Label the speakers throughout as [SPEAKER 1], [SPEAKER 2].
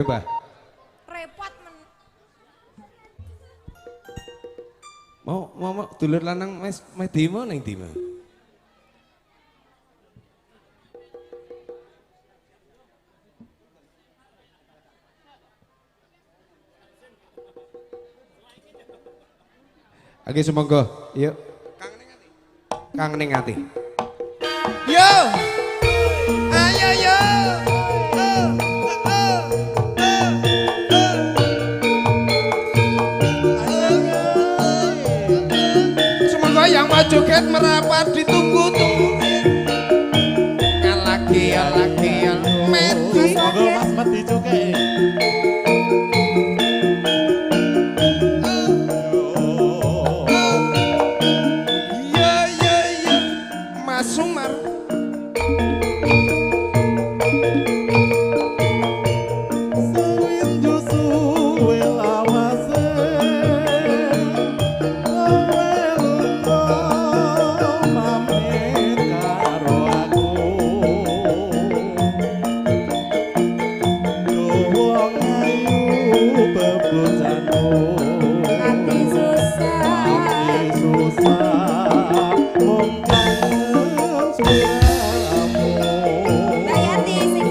[SPEAKER 1] Mbah.
[SPEAKER 2] Repot men.
[SPEAKER 1] Mau dulur lanang mes dimo ning ndi, Mas? Oke, semonggo. Yuk. Kang ning ati.
[SPEAKER 3] Yo. Ayo yo. Semonggo yang mau joget merapat ditunggu-tunggu. Lagi Medi.
[SPEAKER 4] Semonggo Mas Medi joget.
[SPEAKER 3] Sumar
[SPEAKER 4] Sewindu suwe lawase Lelungo pamit karo aku Yo wong ayu bebojanku
[SPEAKER 2] Hati susah
[SPEAKER 4] mung kangen sliramu
[SPEAKER 2] Bayati sing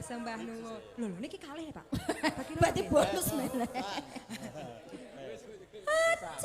[SPEAKER 2] sembah nuwun. Lho niki kalih Pak. Berarti bonus meneh. Aja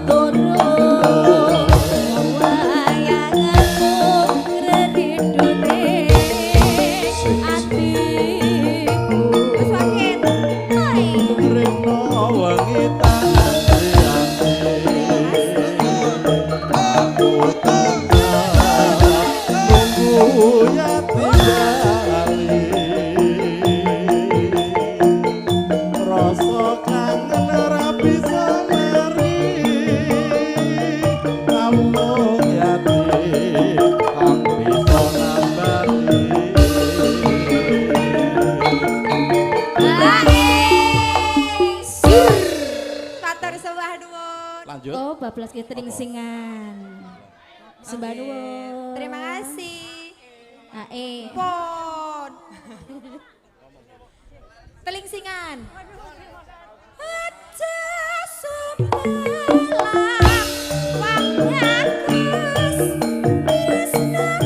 [SPEAKER 2] Turu wayang aku bablas ki tringsingan. Sembah nuwun.
[SPEAKER 5] Terima kasih.
[SPEAKER 2] Pon. Telingsingan.
[SPEAKER 5] Aja sumbelah wangyakus tresna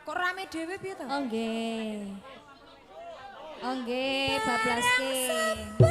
[SPEAKER 2] Kok rame dhewe piye to?
[SPEAKER 5] Oh nggih. Oh nggih, bablaske.